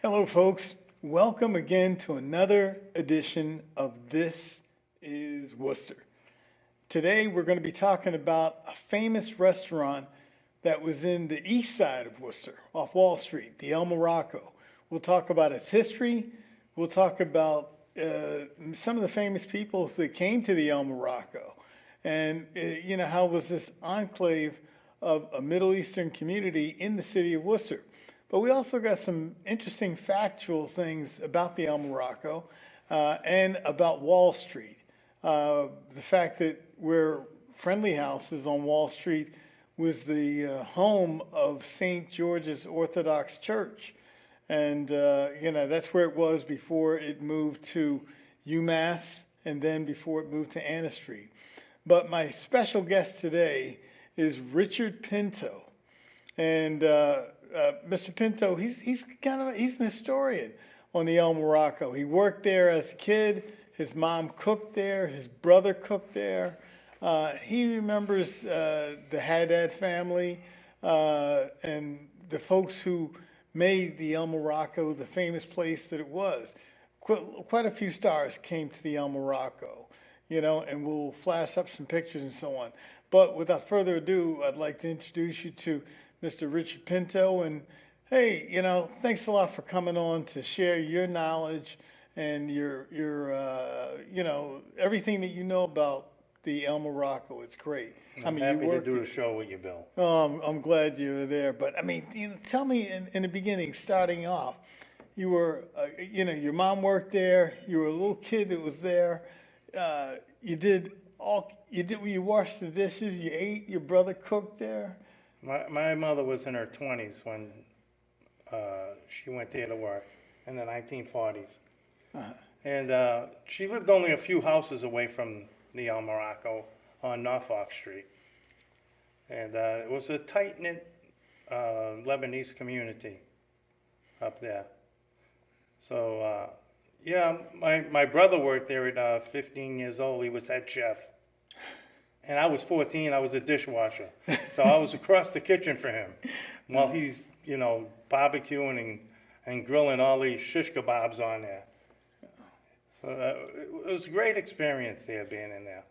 Hello, folks. Welcome again to another edition of This is Worcester. Today, we're going to be talking about a famous restaurant that was in the east side of Worcester, off Wall Street, the El Morocco. We'll talk about its history. We'll talk about some of the famous people that came to the El Morocco, and how was this enclave of a Middle Eastern community in the city of Worcester. But we also got some interesting factual things about the El Morocco and about Wall Street. The fact that where Friendly House is on Wall Street was the home of St. George's Orthodox Church. And, that's where it was before it moved to UMass and then before it moved to Anna Street. But my special guest today is Richard Pinto. And Mr. Pinto, he's an historian on the El Morocco. He worked there as a kid. His mom cooked there. His brother cooked there. He remembers the Haddad family and the folks who made the El Morocco the famous place that it was. Quite a few stars came to the El Morocco, and we'll flash up some pictures and so on. But without further ado, I'd like to introduce you to Mr. Richard Pinto. And hey, thanks a lot for coming on to share your knowledge and your everything that you know about the El Morocco. It's great. I'm happy to do the show with you, Bill. Oh, I'm glad you were there. But tell me in the beginning, starting off, you were, your mom worked there. You were a little kid that was there. You washed the dishes. You ate. Your brother cooked there. My mother was in her 20s when she went there to work in the 1940s. Uh-huh. And she lived only a few houses away from the El Morocco on Norfolk Street. And it was a tight-knit Lebanese community up there. So, my brother worked there at 15 years old. He was head chef. And I was 14, I was a dishwasher. So I was across the kitchen for him while he's, barbecuing and grilling all these shish kebabs on there. So it was a great experience there, being in there.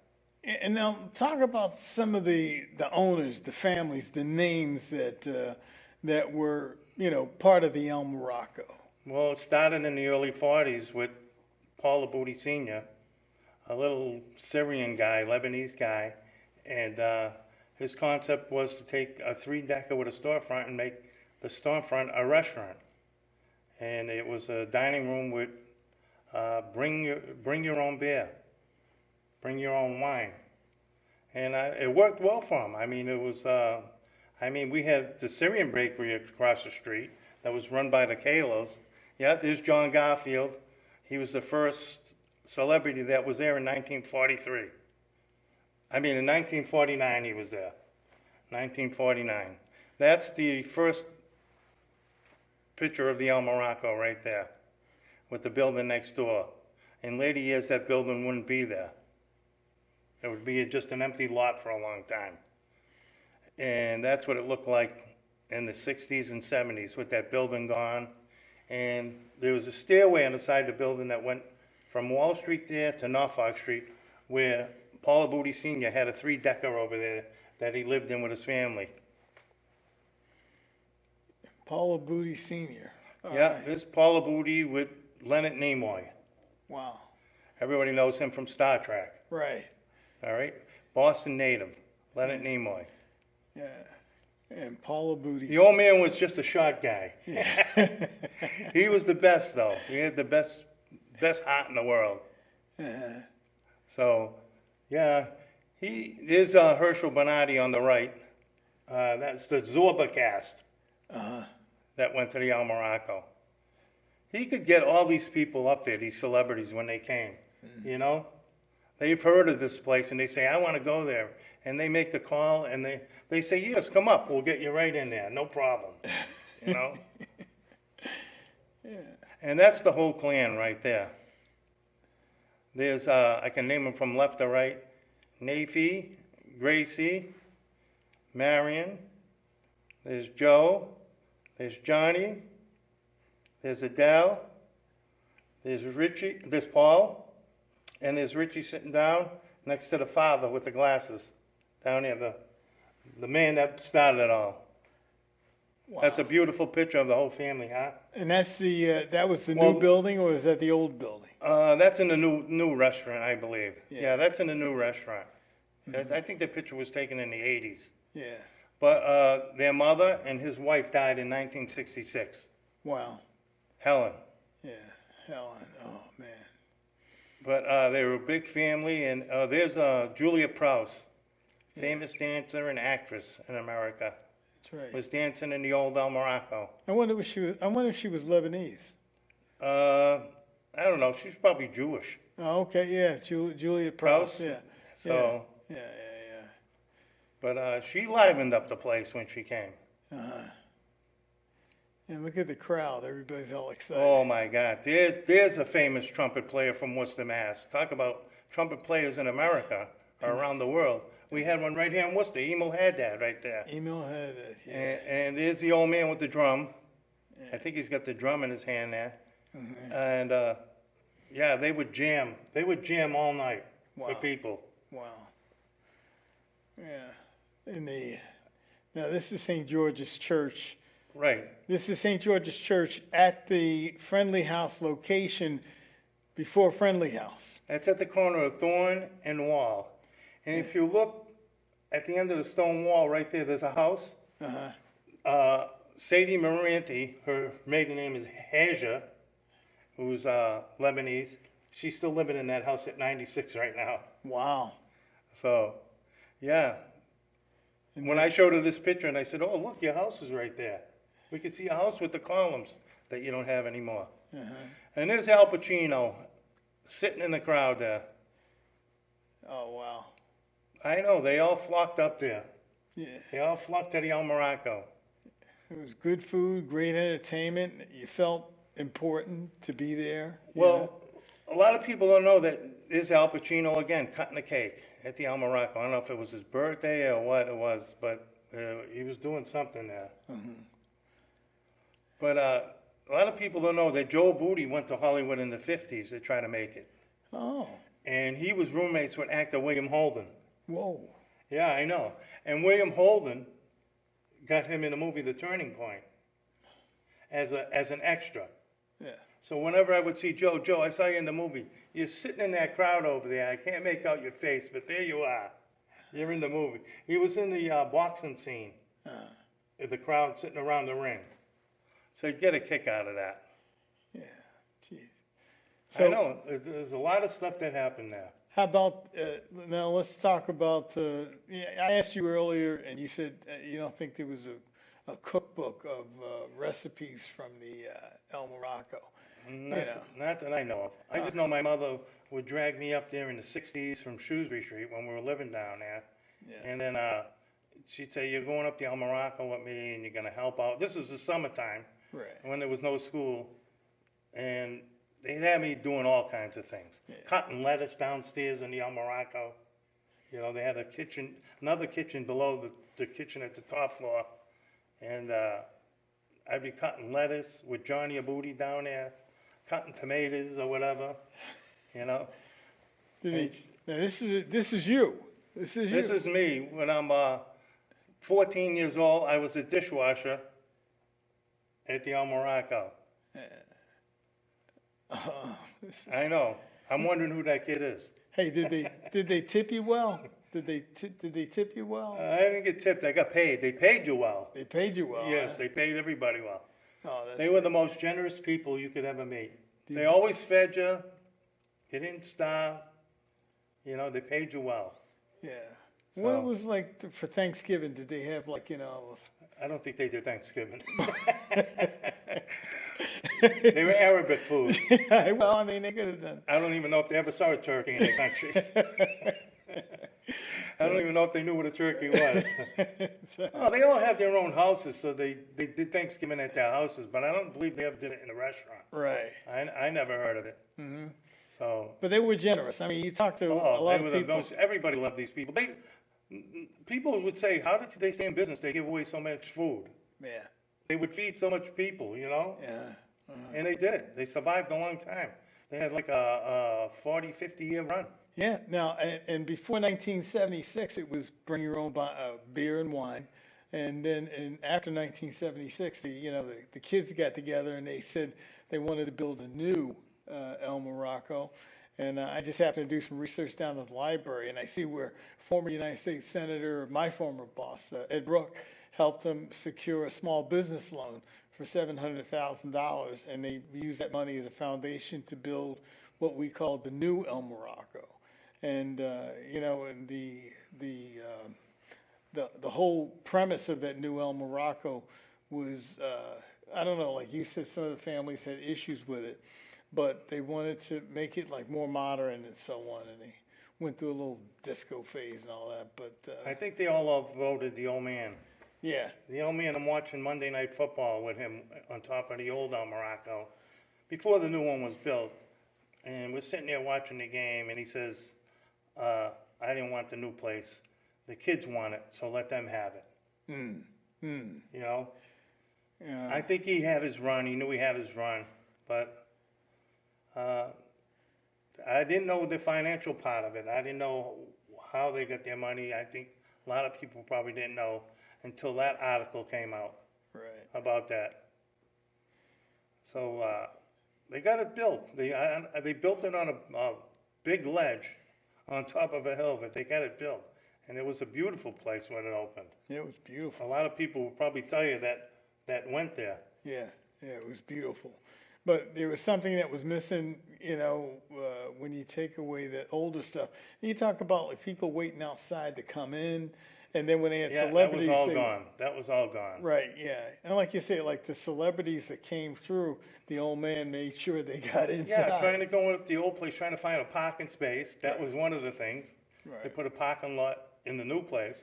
And now talk about some of the owners, the families, the names that were, part of the El Morocco. Well, it started in the early 40s with Paul Aboudi Sr., a little Syrian guy, Lebanese guy. And his concept was to take a 3-decker with a storefront and make the storefront a restaurant. And it was a dining room with bring your own beer, bring your own wine. And it worked well for him. We had the Syrian bakery across the street that was run by the Kalos. Yeah, there's John Garfield. He was the first celebrity that was there in 1943. In 1949 he was there. 1949. That's the first picture of the El Morocco right there, with the building next door. In later years, that building wouldn't be there. It would be just an empty lot for a long time. And that's what it looked like in the 60s and 70s with that building gone. And there was a stairway on the side of the building that went from Wall Street there to Norfolk Street, where Paul Aboudi Sr. had a 3-decker over there that he lived in with his family. Paul Aboudi Sr. This is Paul Aboudi with Leonard Nimoy. Wow. Everybody knows him from Star Trek. Right. All right. Boston native, Leonard Nimoy. Yeah. And Paul Aboudi. The old man was just a short guy. Yeah. He was the best, though. He had the best heart in the world. Uh-huh. So, there's Herschel Bernardi on the right. That's the Zorba cast that went to the El Morocco. He could get all these people up there, these celebrities, when they came. Mm-hmm. They've heard of this place, and they say, I want to go there. And they make the call, and they say, yes, come up. We'll get you right in there. No problem. Yeah. And that's the whole clan right there. There's, I can name them from left to right, Nafi, Gracie, Marion, there's Joe, there's Johnny, There's Adele. There's Richie. There's Paul. And there's Richie sitting down next to the father with the glasses. Down here, the man that started it all. Wow. That's a beautiful picture of the whole family, huh? And that's that was the Well, new building, or was that the old building? That's in the new restaurant, I believe. Yeah. Yeah, that's in the new restaurant. I think the picture was taken in the 80s. Yeah. But their mother and his wife died in 1966. Wow. Helen. Yeah. Helen. Oh man. But they were a big family, and there's Julia Prowse, famous dancer and actress in America. That's right. Was dancing in the old El Morocco. I wonder if she was Lebanese. I don't know. She's probably Jewish. Oh, okay. Yeah. Julia Prowse. Prowse? Yeah. So, Yeah. but she livened up the place when she came. And look at the crowd. Everybody's all excited. Oh my God! There's a famous trumpet player from Worcester, Mass. Talk about trumpet players in America or around the world. We had one right here in Worcester. Emil had that right there. Emil had it. Yeah. And there's the old man with the drum. I think he's got the drum in his hand there. Mm-hmm. And yeah, they would jam. They would jam all night for people. Wow. Yeah. Now this is St. George's Church. Right. This is St. George's Church at the Friendly House location before Friendly House. That's at the corner of Thorn and Wall. And if you look at the end of the stone wall right there, there's a house. Sadie Moranti, her maiden name is Haja, who's Lebanese. She's still living in that house at 96 right now. Wow. So, yeah. And when I showed her this picture and I said, oh, look, your house is right there. We can see a house with the columns that you don't have anymore. And there's Al Pacino sitting in the crowd there. Oh, wow. I know, they all flocked up there. Yeah. They all flocked to the El Morocco. It was good food, great entertainment. You felt important to be there. Well, a lot of people don't know that there's Al Pacino again cutting a cake at the El Morocco. I don't know if it was his birthday or what it was, but he was doing something there. But a lot of people don't know that Joe Booty went to Hollywood in the 50s to try to make it. Oh. And he was roommates with actor William Holden. Whoa. Yeah, I know. And William Holden got him in the movie The Turning Point as an extra. Yeah. So whenever I would see Joe, I saw you in the movie. You're sitting in that crowd over there. I can't make out your face, but there you are. You're in the movie. He was in the boxing scene. The crowd sitting around the ring. So you get a kick out of that. Yeah. Jeez. I know. There's a lot of stuff that happened there. How about, now let's talk about, I asked you earlier and you said you don't think there was a cookbook of recipes from the El Morocco. Not that I know of. I just know my mother would drag me up there in the 60s from Shrewsbury Street when we were living down there. Yeah. And then she'd say, you're going up to El Morocco with me and you're going to help out. This is the summertime, right, when there was no school. And they had me doing all kinds of things. Yeah. Cutting lettuce downstairs in the El Morocco. You know, they had a kitchen, another kitchen below the kitchen at the top floor. And I'd be cutting lettuce with Johnny Abudi down there, cutting tomatoes or whatever, you know. Now this is you. This is you. This is me. When I'm 14 years old, I was a dishwasher at the El Morocco. I know. I'm wondering who that kid is. Hey, did they tip you well? Did they tip you well? I didn't get tipped. I got paid. They paid you well. They paid you well. Yes, they paid everybody well. Oh, that's they were the most generous people you could ever meet. They always fed you. You didn't starve. You know, they paid you well. Yeah. So, what was like for Thanksgiving? Did they have like, you know? I don't think they did Thanksgiving. They were Arabic food. Well, I mean, they could have done. I don't even know if they ever saw a turkey in the country. I don't even know if they knew what a turkey was. Oh, they all had their own houses, so they did Thanksgiving at their houses, but I don't believe they ever did it in a restaurant. Right. I never heard of it. Mm-hmm. So. But they were generous. I mean, you talk to a lot of people. Everybody loved these people. People would say, how did they stay in business? They give away so much food. Yeah. They would feed so much people, you know? Yeah. And they did. They survived a long time. They had like a 40, 50-year run. Yeah. Now, and before 1976, it was bring your own beer and wine. And then after 1976, the kids got together and they said they wanted to build a new El Morocco. And I just happened to do some research down at the library, and I see where former United States Senator, my former boss, Ed Brooke, helped them secure a small business loan for $700,000, and they used that money as a foundation to build what we call the new El Morocco. And and the whole premise of that new El Morocco was, I don't know, like you said, some of the families had issues with it, but they wanted to make it like more modern and so on, and they went through a little disco phase and all that. But I think they all voted the old man. yeah, The old man, I'm watching Monday Night Football with him on top of the old El Morocco before the new one was built. And we're sitting there watching the game, and he says, I didn't want the new place. The kids want it, so let them have it. You know? yeah, I think he had his run. He knew he had his run. But I didn't know the financial part of it. I didn't know how they got their money. I think a lot of people probably didn't know until that article came out right. about that. So they got it built. They built it on a big ledge on top of a hill, but they got it built. And it was a beautiful place when it opened. Yeah, it was beautiful. A lot of people will probably tell you that went there. Yeah, it was beautiful. But there was something that was missing, when you take away that older stuff. You talk about like people waiting outside to come in, and then when they had celebrities, that was all gone. That was all gone. Right, yeah. And like you say, like the celebrities that came through, the old man made sure they got inside. Yeah, trying to go with the old place, trying to find a parking space. That was one of the things. Right. They put a parking lot in the new place.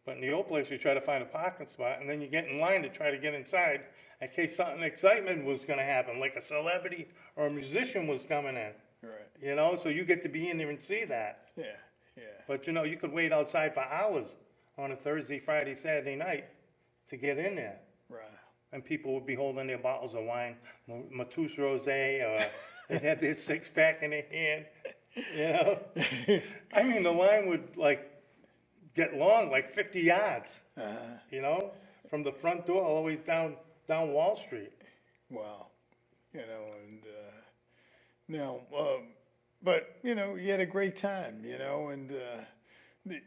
But in the old place, you try to find a parking spot, and then you get in line to try to get inside in case something excitement was going to happen, like a celebrity or a musician was coming in. Right. So you get to be in there and see that. Yeah, yeah. But, you could wait outside for hours on a Thursday, Friday, Saturday night to get in there. Right. And people would be holding their bottles of wine, Matus Rosé, or they had their six-pack in their hand, I mean, the line would, get long, like 50 yards, from the front door all the way down Wall Street. Wow. And but, you had a great time, and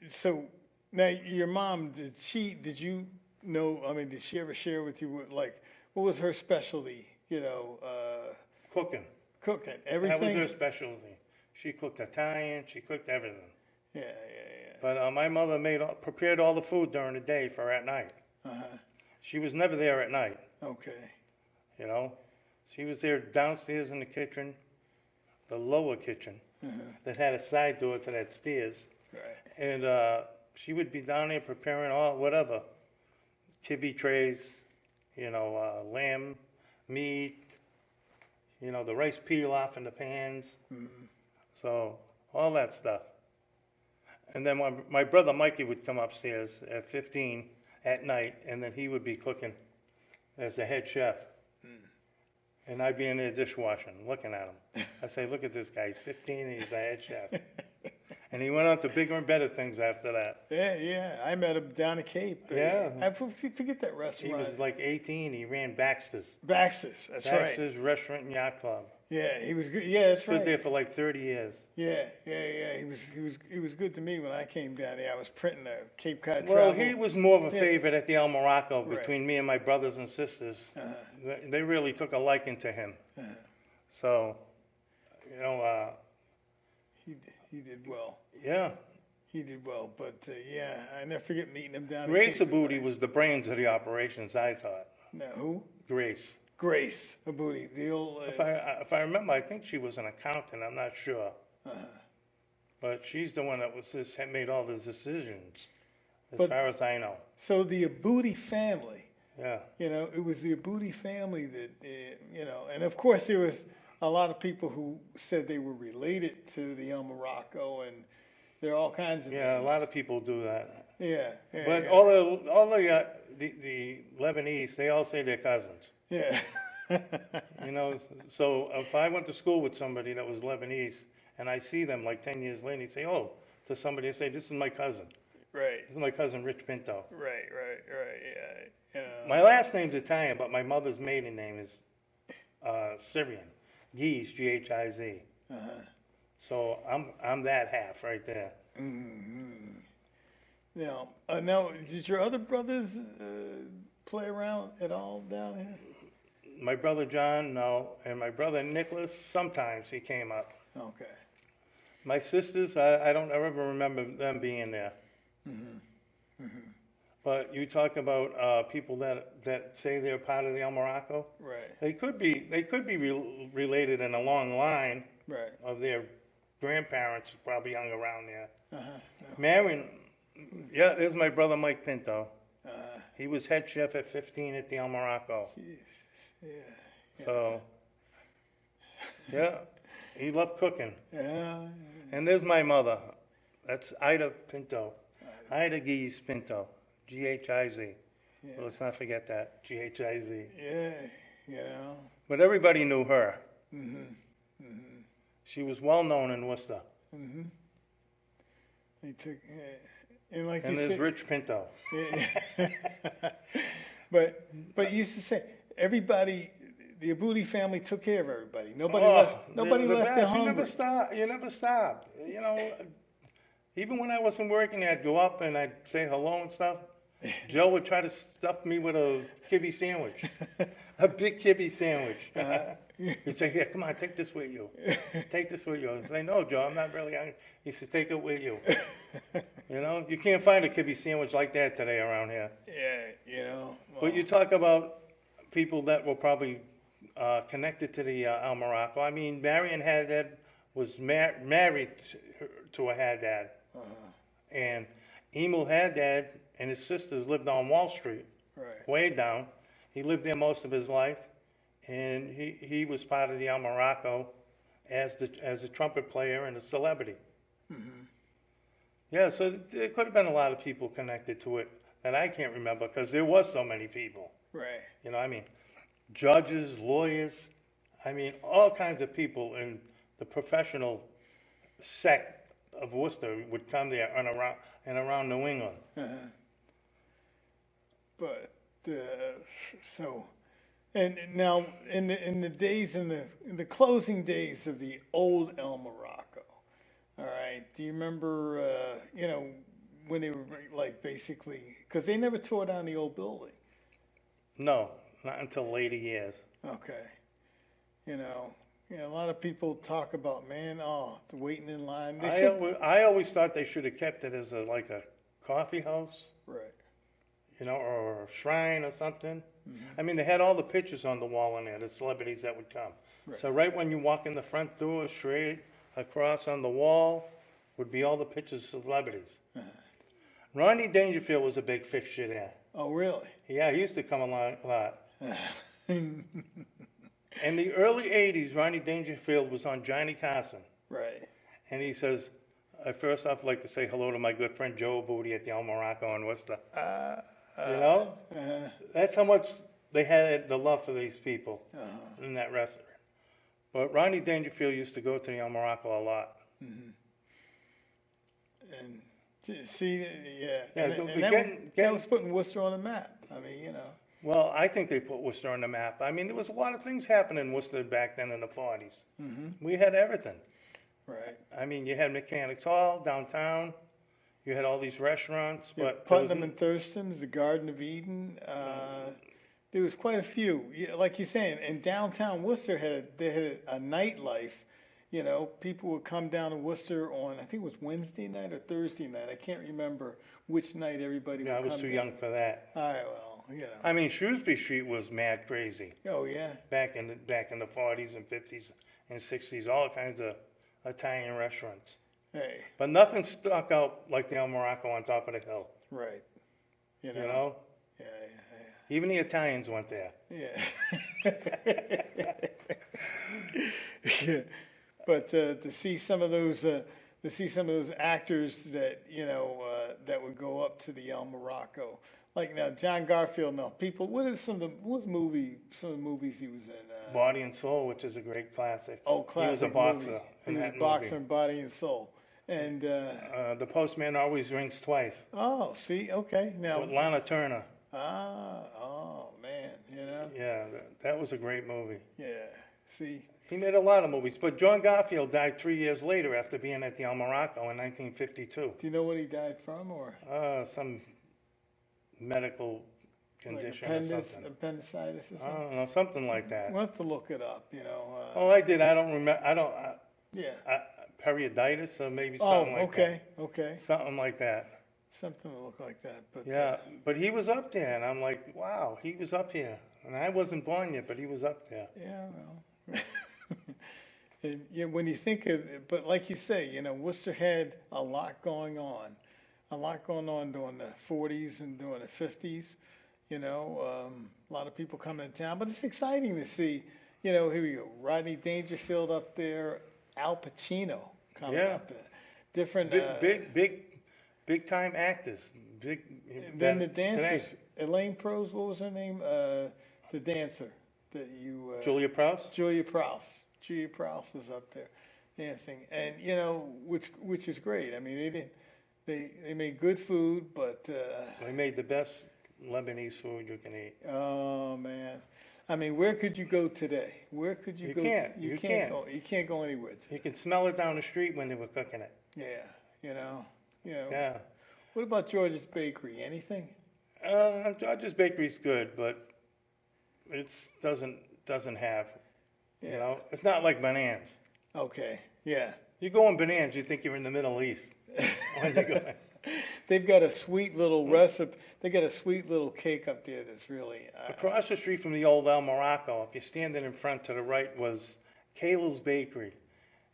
so now your mom, did she ever share with you what was her specialty, Cooking. cooking, everything? That was her specialty. She cooked Italian, she cooked everything. Yeah. But my mother prepared all the food during the day for at night. Uh-huh. She was never there at night, Okay. She was there downstairs in the kitchen, the lower kitchen, that had a side door to that stairs. Right. And she would be down there preparing all whatever, kibbe trays, lamb, meat, the rice peel off in the pans. So all that stuff. And then my brother Mikey would come upstairs at 15 at night, and then he would be cooking as the head chef. And I'd be in there dishwashing, looking at him. I say, look at this guy, he's 15 and he's a head chef. And he went on to bigger and better things after that. Yeah. I met him down at Cape. Yeah. I forget that restaurant. He was like 18, he ran Baxter's. Baxter's, that's right. Baxter's Restaurant and Yacht Club. Yeah, he was good. Yeah, that's right. Stood there for like 30 years. Yeah. He was good to me when I came down there. I was printing a Cape Cod Well, travel. he was more of a favorite at the El Morocco Right. between me and my brothers and sisters. They really took a liking to him. So, He did well. yeah. He did well, but I never forget meeting him down Grace at Cape. Abudi was the brains of the operations, I thought. No, who? Grace. Grace Abudi, the old. If I remember, I think she was an accountant. I'm not sure. But she's the one that made all the decisions, as far as I know. So the Abudi family. Yeah. It was the Abudi family that, and of course there was a lot of people who said they were related to the El Morocco, and there are all kinds of Yeah, names. a lot of people do that. Yeah. But yeah. all the Lebanese, they all say they're cousins. Yeah. You know, so if I went to school with somebody that was Lebanese and I see them like 10 years later, you say, oh, to somebody, I say, this is my cousin. Right, This is my cousin, Rich Pinto. right. Yeah, My last name's Italian, but my mother's maiden name is Syrian. Giz, Ghiz. So I'm that half right there. Now, did your other brothers play around at all down here? My brother John, no, and my brother Nicholas, sometimes he came up. Okay. My sisters, I don't ever remember them being there. But you talk about people that say they're part of the El Morocco. Right, They could be related in a long line right. of their grandparents probably hung around there. No. Marion, yeah, there's my brother Mike Pinto. He was head chef at 15 at the El Morocco. Jesus. Yeah. So, yeah, he loved cooking. Yeah. And there's my mother. That's Ida Pinto. Ida Giz Pinto. Ghiz. Yeah. Well, let's not forget that. Ghiz. Yeah. But everybody knew her. She was well known in Worcester. They took, and like And you there's said, Rich Pinto. but you used to say everybody, the Abudi family took care of everybody. Nobody Oh, left. Nobody the left best. there hungry. You never stopped. You know, even when I wasn't working, I'd go up and I'd say hello and stuff. Joe would try to stuff me with a kibbe sandwich, a big kibbe sandwich. He'd say, "Here, come on, take this with you. Take this with you." I'd say, "No, Joe, I'm not really hungry." He said, "Take it with you." You know, you can't find a kibbe sandwich like that today around here. Yeah, But you talk about people that were probably connected to the El Morocco. I mean, Marion Haddad was married to a Haddad. And Emil Haddad and his sisters lived on Wall Street, right. way down. He lived there most of his life. And he was part of the El Morocco as a trumpet player and a celebrity. Yeah, so there could have been a lot of people connected to it that I can't remember because there was so many people. Right. You know, I mean, judges, lawyers, I mean, all kinds of people in the professional sect of Worcester would come there and around New England. But so, and now in the days in the closing days of the old El Morocco, all right. Do you remember? When they were like basically because they never tore down the old building. No, not until later years. Okay. A lot of people talk about, the waiting in line. I always thought they should have kept it as like a coffee house, right. Or a shrine or something. I mean, they had all the pictures on the wall in there, the celebrities that would come. Right. So right when you walk in the front door, straight across on the wall would be all the pictures of celebrities. Rodney Dangerfield was a big fixture there. Oh, really? Yeah, he used to come along a lot. In the early 80s, Rodney Dangerfield was on Johnny Carson. Right. And he says, I first off like to say hello to my good friend Joe Booty at the El Morocco in Worcester. That's how much they had the love for these people in that restaurant. But Rodney Dangerfield used to go to the El Morocco a lot. And see, yeah. Yeah, that was putting Worcester on the map. I mean, Well, I think they put Worcester on the map. I mean, there was a lot of things happening in Worcester back then in the 40s. We had everything. Right. I mean, you had Mechanics Hall downtown. You had all these restaurants. But Putnam and Thurston's, the Garden of Eden. There was quite a few. Like you're saying, in downtown Worcester, they had a nightlife. People would come down to Worcester on, I think it was Wednesday night or Thursday night. I can't remember which night everybody would come. I was too young for that. All right, well. I mean, Shrewsbury Street was mad crazy. Oh yeah. Back in the 40s and 50s and 60s, all kinds of Italian restaurants. Hey. But nothing stuck out like the El Morocco on top of the hill. Right. You know? Yeah. Even the Italians went there. Yeah. Yeah. But to see some of those to see some of those actors that that would go up to the Morocco. Like now, John Garfield. Now, people, what are some of the some of the movies he was in? Body and Soul, which is a great classic. Oh, He was a classic boxer movie. He in was that a boxer movie. in Body and Soul. And The Postman Always Rings Twice oh, see, okay, now with Lana Turner. oh man, Yeah, that was a great movie. yeah. See, He made a lot of movies, but John Garfield died 3 years later after being at the El Morocco in 1952. do you know what he died from, or Some medical like condition or something. appendicitis or I something? don't know, something like that. We'll have to look it up. All I did, I don't remember. Yeah. Perioditis or maybe Oh, something like okay, okay. that. Something like that. Something to look like that. But Yeah, but he was up there, and I'm like, wow, he was up here, and I wasn't born yet, but he was up there. yeah, well. And yeah, when you think of it, but like you say, Worcester had a lot going on. A lot going on during the 40s and during the 50s. A lot of people coming to town. But it's exciting to see, here we go, Rodney Dangerfield up there, Al Pacino coming Yeah. up. Different. Big time actors. Big. And then the today. dancers. Elaine Prose, what was her name? The dancer that you. Julia Prowse. Julia Prowse. Julia Prowse was up there dancing, and which is great. I mean, they made good food, but They made the best Lebanese food you can eat. oh man, I mean, where could you go today? Where could you You go? can't. You You can't can't. go. You can't go anywhere today. You could smell it down the street when they were cooking it. Yeah, Yeah. What about George's Bakery? Anything? George's Bakery's good, but it's doesn't have. Yeah. It's not like Bonan's. Okay. Yeah. You go in Bonan's, you think you're in the Middle East. When you go in. They've got a sweet little recipe. They got a sweet little cake up there that's really. Across the street from the old El Morocco, if you're standing in front to the right, was Kayla's Bakery,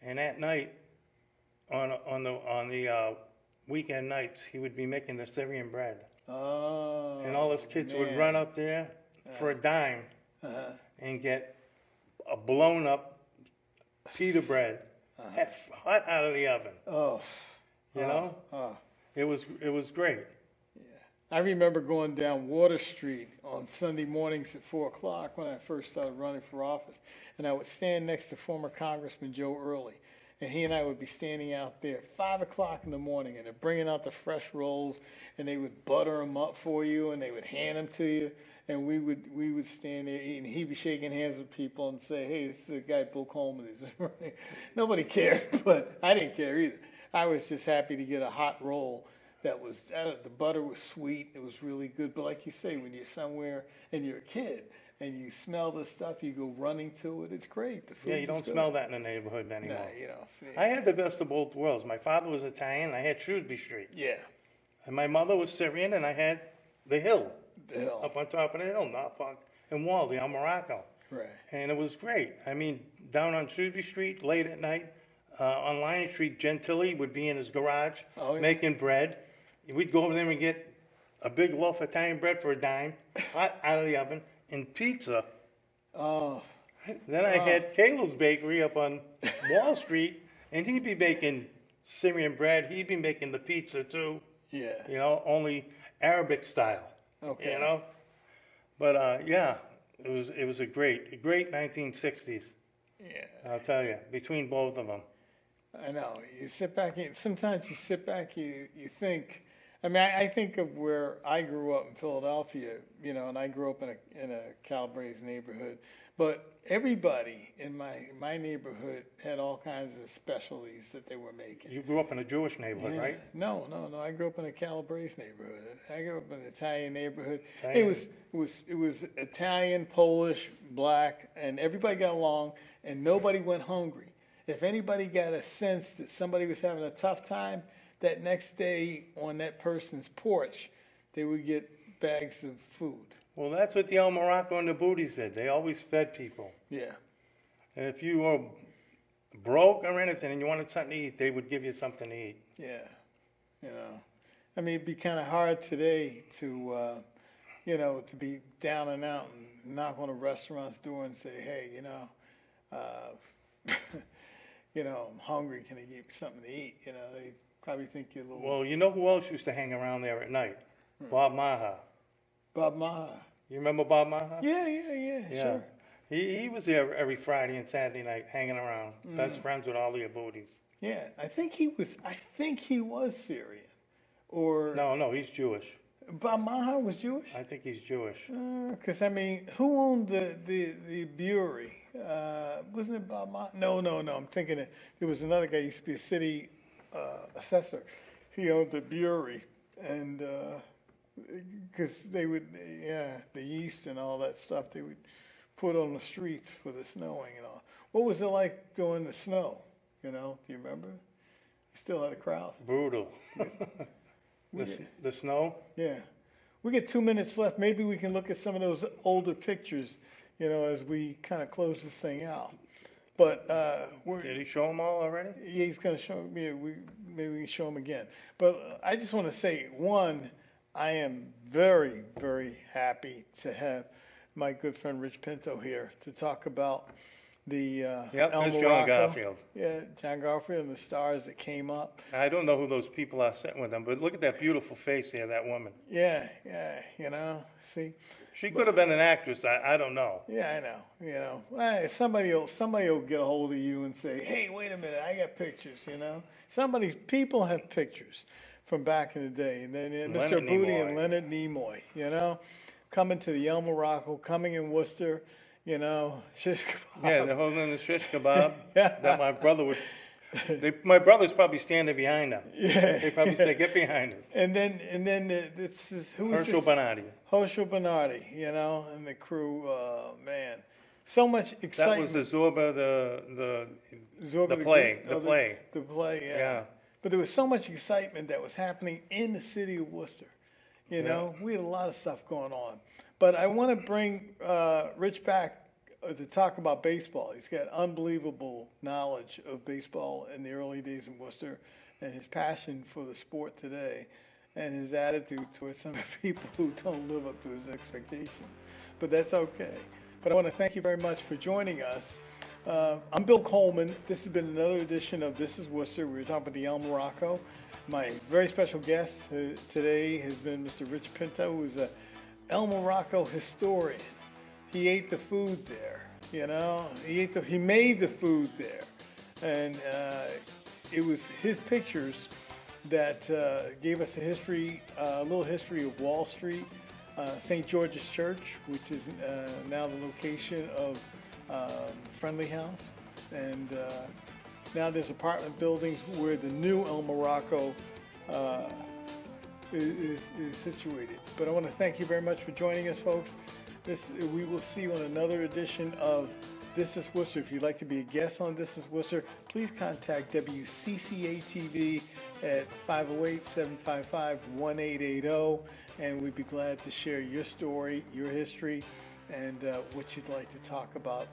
and at night, on the weekend nights, he would be making the Syrian bread, Oh. and all his kids would man. run up there for a dime Uh-huh. and get a blown up pita bread, hot out of the oven. Oh. You know, Oh. it was great. I remember going down Water Street on Sunday mornings at 4 o'clock when I first started running for office, and I would stand next to former Congressman Joe Early, and he and I would be standing out there at 5 o'clock in the morning, and they're bringing out the fresh rolls, and they would butter them up for you, and they would hand them to you, and we would stand there eating. He'd be shaking hands with people and say, "Hey, this is the guy Bill Coleman is." Nobody cared, but I didn't care either. I was just happy to get a hot roll. That was the butter was sweet. It was really good. But like you say, when you're somewhere and you're a kid and you smell this stuff, you go running to it. It's great. The food Yeah, you don't smell that in the neighborhood No, anymore. you don't see. I had the best of both worlds. My father was Italian. I had Shrewsbury Street. Yeah, And my mother was Syrian, and I had the hill the hell. up on top of the hill, Norfolk and Waldy, El Morocco. Right. And it was great. I mean, down on Shrewsbury Street, late at night, on Lion Street, Gentili would be in his garage Oh, yeah. making bread. We'd go over there and get a big loaf of Italian bread for a dime, hot out of the oven, and pizza. Oh, Then I had Kayla's Bakery up on Wall Street, and he'd be making Syrian bread. He'd be making the pizza too, yeah. only Arabic style. Okay. But yeah, it was a great 1960s. Yeah. I'll tell you, between both of them. I know. You sit back and sometimes you sit back, you think. I mean, I think of where I grew up in Philadelphia, and I grew up in a Calabrese neighborhood. But everybody in my neighborhood had all kinds of specialties that they were making. You grew up in a Jewish neighborhood, Yeah. right? No. I grew up in a Calabrese neighborhood. I grew up in an Italian neighborhood. Italian. It was Italian, Polish, black, and everybody got along, and nobody went hungry. If anybody got a sense that somebody was having a tough time, that next day on that person's porch, they would get bags of food. Well, that's what the El Morocco and the Booties did. They always fed people. Yeah. And if you were broke or anything and you wanted something to eat, they would give you something to eat. Yeah, I mean, it'd be kind of hard today to, to be down and out and knock on a restaurant's door and say, hey, you know, I'm hungry. Can I give you something to eat? You know, they probably think you're a little. Well, you know who else used to hang around there at night? Bob Maha. Bob Maha. You remember Bob Maha? Yeah, sure. He was there every Friday and Saturday night hanging around. Best friends with all the Abudis. Yeah, I think he was Syrian, or No, he's Jewish. Bob Maha was Jewish. I think he's Jewish. Because I mean, who owned the brewery? Wasn't it Bob Maha? No. I'm thinking there was another guy. He used to be a city assessor. He owned the brewery, and because they would, the yeast and all that stuff they would put on the streets for the snowing and all. What was it like during the snow? You know, do you remember? You still had a crowd. Brutal. The snow? Yeah. We get 2 minutes left. Maybe we can look at some of those older pictures, you know, as we kind of close this thing out. But Did he show them all already? yeah, he's going to show me. Maybe we can show him again. But I just want to say, one, I am very, very happy to have my good friend Rich Pinto here to talk about the El there's Morocco. John Garfield. Yeah, John Garfield and the stars that came up. I don't know who those people are sitting with them, but look at that beautiful face there, that woman. Yeah, you know, see. She could have been an actress. I don't know. Yeah, I know. You know, somebody will get a hold of you and say, "Hey, wait a minute, I got pictures." You know, people have pictures from back in the day, and then Mr. Leonard Booty Nimoy. and Leonard Nimoy. You know, coming to the El Morocco, coming in Worcester. You know, shish kebab. Yeah, they're holding the shish kebab Yeah. that my brother would. My brother's probably standing behind them. Yeah. They probably say, "Get behind us." And then this is who is Herschel this? Bernardi. Herschel Bernardi. You know, and the crew. Man, so much That excitement. was the Zorba, the Zorba play, Greek- the play. The play, yeah. Yeah. But there was so much excitement that was happening in the city of Worcester. You know, we had a lot of stuff going on. But I want to bring Rich back to talk about baseball. He's got unbelievable knowledge of baseball in the early days in Worcester, and his passion for the sport today, and his attitude towards some people who don't live up to his expectations. But that's okay. But I want to thank you very much for joining us. I'm Bill Coleman. This has been another edition of This is Worcester. We were talking about the El Morocco. My very special guest today has been Mr. Rich Pinto, who's a El Morocco historian. He ate the food there, you know. He made the food there, and it was his pictures that gave us a little history of Wall Street, St. George's Church, which is now the location of Friendly House, and now there's apartment buildings where the new El Morocco is situated. But I want to thank you very much for joining us, folks. We will see you on another edition of This is Worcester. If you'd like to be a guest on This is Worcester, please contact WCCA-TV at 508-755-1880, and we'd be glad to share your story, your history, and what you'd like to talk about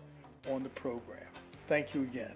on the program. Thank you again.